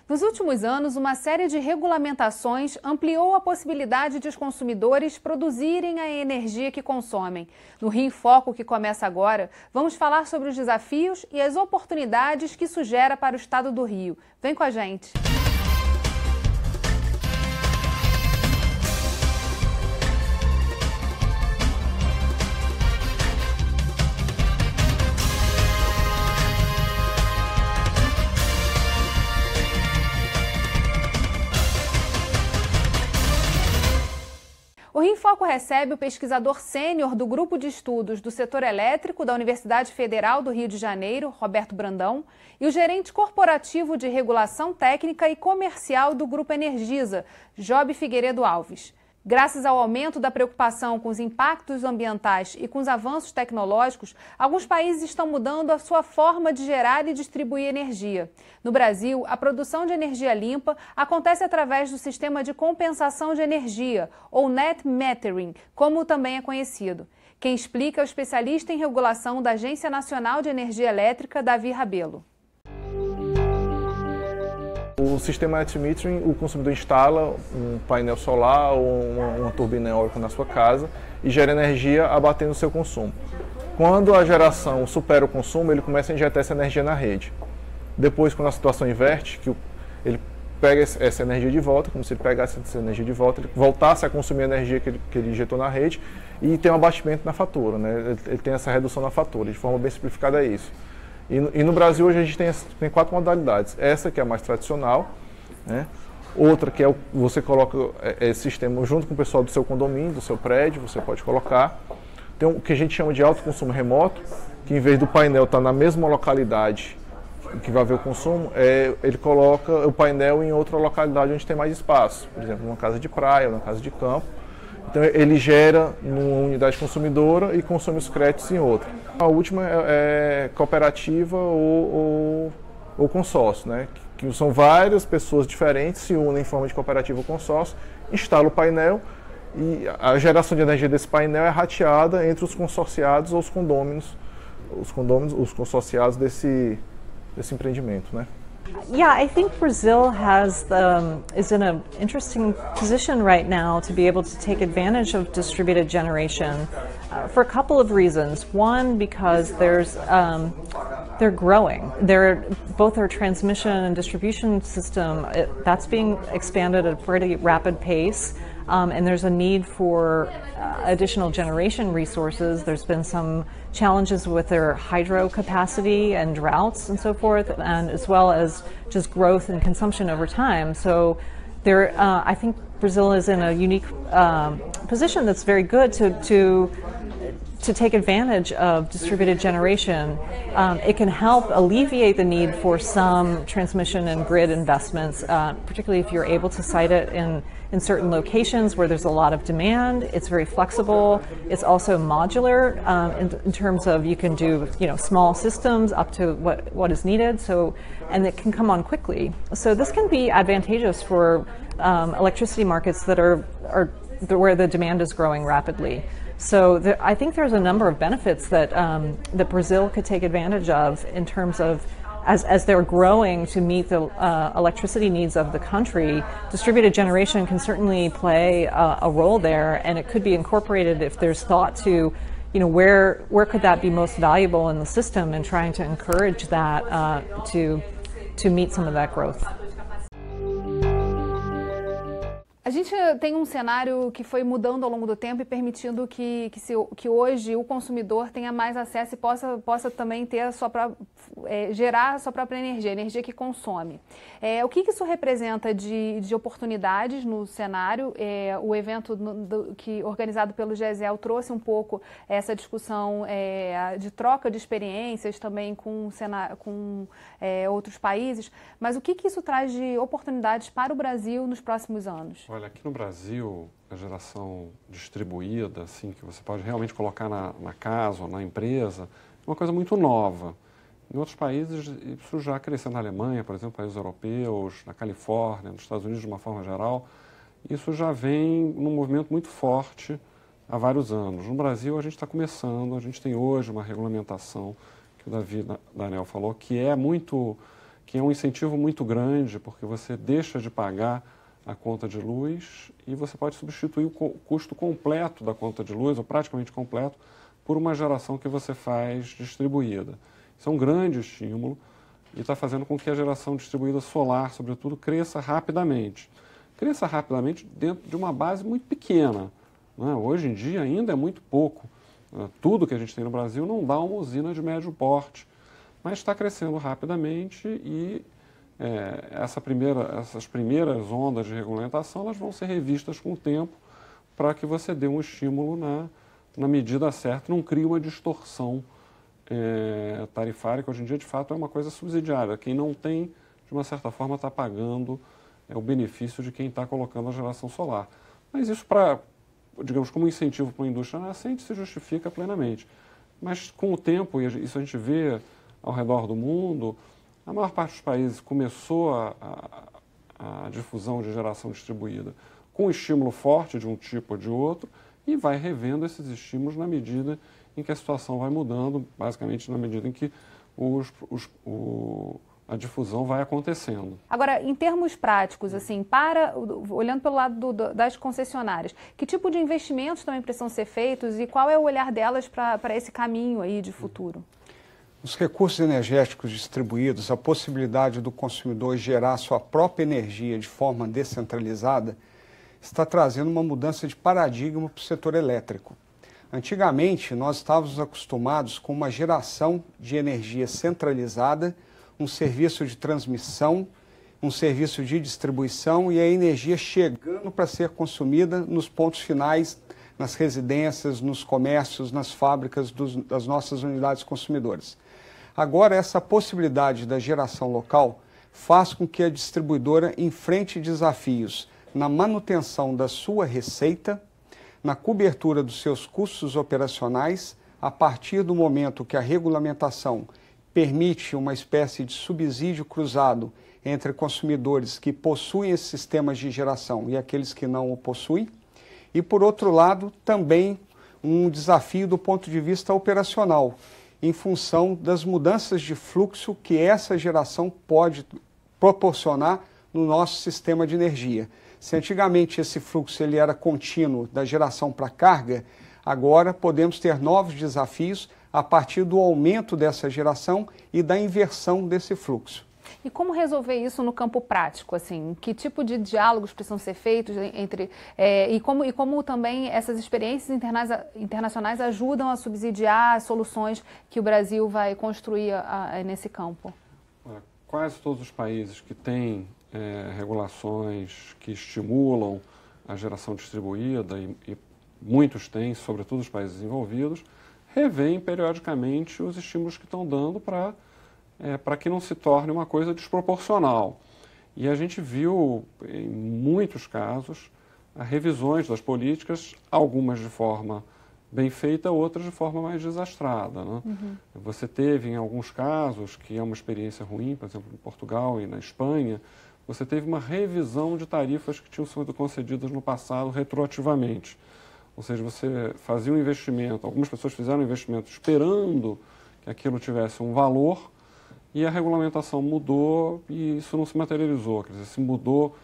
Nos últimos anos, uma série de regulamentações ampliou a possibilidade de os consumidores produzirem a energia que consomem. No Rio em Foco, que começa agora, vamos falar sobre os desafios e as oportunidades que isso gera para o estado do Rio. Vem com a gente! O Rio em Foco recebe o pesquisador sênior do Grupo de Estudos do Setor Elétrico da Universidade Federal do Rio de Janeiro, Roberto Brandão, e o gerente corporativo de regulação técnica e comercial do Grupo Energisa, Job Figueiredo Alves. Graças ao aumento da preocupação com os impactos ambientais e com os avanços tecnológicos, alguns países estão mudando a sua forma de gerar e distribuir energia. No Brasil, a produção de energia limpa acontece através do Sistema de Compensação de Energia, ou Net Metering, como também é conhecido. Quem explica é o especialista em regulação da Agência Nacional de Energia Elétrica, Davi Rabelo. O sistema Net Metering, o consumidor instala um painel solar ou uma turbina eólica na sua casa e gera energia abatendo o seu consumo. Quando a geração supera o consumo, ele começa a injetar essa energia na rede. Depois, quando a situação inverte, que ele pega essa energia de volta, como se ele pegasse essa energia de volta, ele voltasse a consumir a energia que ele injetou na rede e tem um abatimento na fatura, né? Ele tem essa redução na fatura, de forma bem simplificada é isso. E no Brasil hoje a gente tem 4 modalidades. Essa que é a mais tradicional, né? Outra que é você coloca esse sistema junto com o pessoal do seu condomínio, do seu prédio, você pode colocar. Tem o que a gente chama de autoconsumo remoto, que em vez do painel estar na mesma localidade que vai ver o consumo, ele coloca o painel em outra localidade onde tem mais espaço, por exemplo, numa casa de praia, numa casa de campo. Então ele gera numa unidade consumidora e consome os créditos em outra. A última é cooperativa ou consórcio, né? Que são várias pessoas diferentes, se unem em forma de cooperativa ou consórcio, instalam o painel e a geração de energia desse painel é rateada entre os consorciados ou os consorciados desse empreendimento, né? Yeah, I think Brazil is in an interesting position right now to be able to take advantage of distributed generation for a couple of reasons. One, because they're growing. Both their transmission and distribution system, that's being expanded at a pretty rapid pace. And there's a need for additional generation resources. There's been some challenges with their hydro capacity and droughts and so forth, and as well as just growth and consumption over time. So I think Brazil is in a unique position that's very good to take advantage of distributed generation. It can help alleviate the need for some transmission and grid investments, particularly if you're able to site it in certain locations where there's a lot of demand. It's very flexible. It's also modular in terms of you can do small systems up to what is needed. And it can come on quickly. So this can be advantageous for electricity markets that are where the demand is growing rapidly. So I think there's a number of benefits that Brazil could take advantage of in terms of as they're growing to meet the electricity needs of the country. Distributed generation can certainly play a role there, and it could be incorporated if there's thought to, where could that be most valuable in the system, and trying to encourage that to meet some of that growth. A gente tem um cenário que foi mudando ao longo do tempo e permitindo que hoje o consumidor tenha mais acesso e possa também ter gerar a sua própria energia, a energia que consome. O que isso representa de oportunidades no cenário? O evento organizado pelo GESEL trouxe um pouco essa discussão de troca de experiências também com outros países, mas o que isso traz de oportunidades para o Brasil nos próximos anos? Olha, aqui no Brasil, a geração distribuída, assim, que você pode realmente colocar na casa ou na empresa, é uma coisa muito nova. Em outros países, isso já cresceu na Alemanha, por exemplo, países europeus, na Califórnia, nos Estados Unidos de uma forma geral. Isso já vem num movimento muito forte há vários anos. No Brasil, a gente está começando, a gente tem hoje uma regulamentação, que o Davi Daniel falou, que que é um incentivo muito grande, porque você deixa de pagar a conta de luz e você pode substituir o custo completo da conta de luz, ou praticamente completo, por uma geração que você faz distribuída. Isso é um grande estímulo e está fazendo com que a geração distribuída solar, sobretudo, cresça rapidamente. Cresça rapidamente dentro de uma base muito pequena, né? Hoje em dia ainda é muito pouco. Tudo que a gente tem no Brasil não dá uma usina de médio porte, mas está crescendo rapidamente e essas primeiras ondas de regulamentação elas vão ser revistas com o tempo para que você dê um estímulo na medida certa, não crie uma distorção tarifária, que hoje em dia de fato é uma coisa subsidiária. Quem não tem, de uma certa forma, está pagando o benefício de quem está colocando a geração solar. Mas isso, digamos, como incentivo para uma indústria nascente, se justifica plenamente. Mas com o tempo, e isso a gente vê ao redor do mundo, a maior parte dos países começou a difusão de geração distribuída com um estímulo forte de um tipo ou de outro e vai revendo esses estímulos na medida em que a situação vai mudando, basicamente na medida em que a difusão vai acontecendo. Agora, em termos práticos, assim, olhando pelo lado das concessionárias, que tipo de investimentos também precisam ser feitos e qual é o olhar delas para esse caminho aí de futuro? Os recursos energéticos distribuídos, a possibilidade do consumidor gerar sua própria energia de forma descentralizada, está trazendo uma mudança de paradigma para o setor elétrico. Antigamente, nós estávamos acostumados com uma geração de energia centralizada, um serviço de transmissão, um serviço de distribuição e a energia chegando para ser consumida nos pontos finais, nas residências, nos comércios, nas fábricas das nossas unidades consumidoras. Agora, essa possibilidade da geração local faz com que a distribuidora enfrente desafios na manutenção da sua receita, na cobertura dos seus custos operacionais, a partir do momento que a regulamentação permite uma espécie de subsídio cruzado entre consumidores que possuem esses sistemas de geração e aqueles que não o possuem. E, por outro lado, também um desafio do ponto de vista operacional, em função das mudanças de fluxo que essa geração pode proporcionar no nosso sistema de energia. Se antigamente esse fluxo ele era contínuo da geração para a carga, agora podemos ter novos desafios a partir do aumento dessa geração e da inversão desse fluxo. E como resolver isso no campo prático, assim? Que tipo de diálogos precisam ser feitos entre e como também essas experiências internacionais ajudam a subsidiar as soluções que o Brasil vai construir nesse campo? Quase todos os países que têm regulações que estimulam a geração distribuída e muitos têm, sobretudo os países desenvolvidos, revêem periodicamente os estímulos que estão dando para que não se torne uma coisa desproporcional. E a gente viu, em muitos casos, revisões das políticas, algumas de forma bem feita, outras de forma mais desastrada, né? Uhum. Você teve, em alguns casos, que é uma experiência ruim, por exemplo, em Portugal e na Espanha, você teve uma revisão de tarifas que tinham sido concedidas no passado retroativamente. Ou seja, você fazia um investimento, algumas pessoas fizeram um investimento esperando que aquilo tivesse um valor, e a regulamentação mudou e isso não se materializou. Quer dizer, se mudou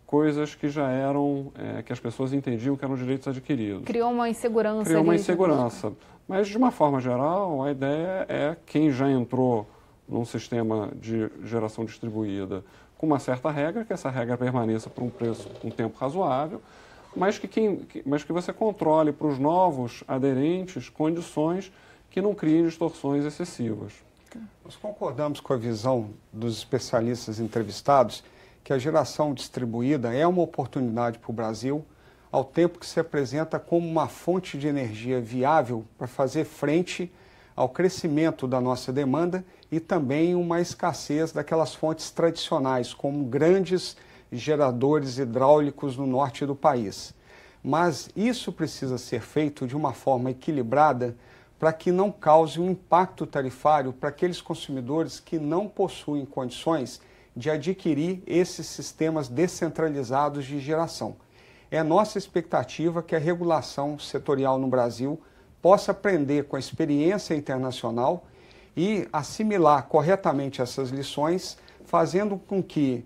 coisas que já eram, que as pessoas entendiam que eram direitos adquiridos. Criou uma insegurança. Criou uma insegurança. Mas, de uma forma geral, a ideia é quem já entrou num sistema de geração distribuída com uma certa regra, que essa regra permaneça por um tempo razoável, mas que você controle para os novos aderentes condições que não criem distorções excessivas. Nós concordamos com a visão dos especialistas entrevistados que a geração distribuída é uma oportunidade para o Brasil, ao tempo que se apresenta como uma fonte de energia viável para fazer frente ao crescimento da nossa demanda e também uma escassez daquelas fontes tradicionais, como grandes geradores hidráulicos no norte do país. Mas isso precisa ser feito de uma forma equilibrada para que não cause um impacto tarifário para aqueles consumidores que não possuem condições de adquirir esses sistemas descentralizados de geração. É nossa expectativa que a regulação setorial no Brasil possa aprender com a experiência internacional e assimilar corretamente essas lições, fazendo com que,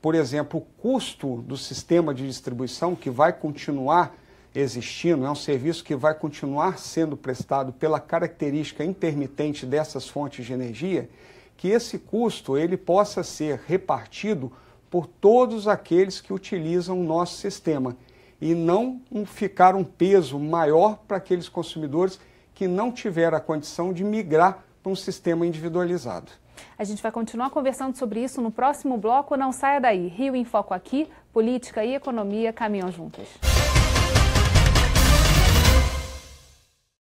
por exemplo, o custo do sistema de distribuição, que vai continuar existindo, é um serviço que vai continuar sendo prestado pela característica intermitente dessas fontes de energia, que esse custo ele possa ser repartido por todos aqueles que utilizam o nosso sistema e não ficar um peso maior para aqueles consumidores que não tiveram a condição de migrar para um sistema individualizado. A gente vai continuar conversando sobre isso no próximo bloco. Não saia daí. Rio em Foco aqui, política e economia caminham juntas.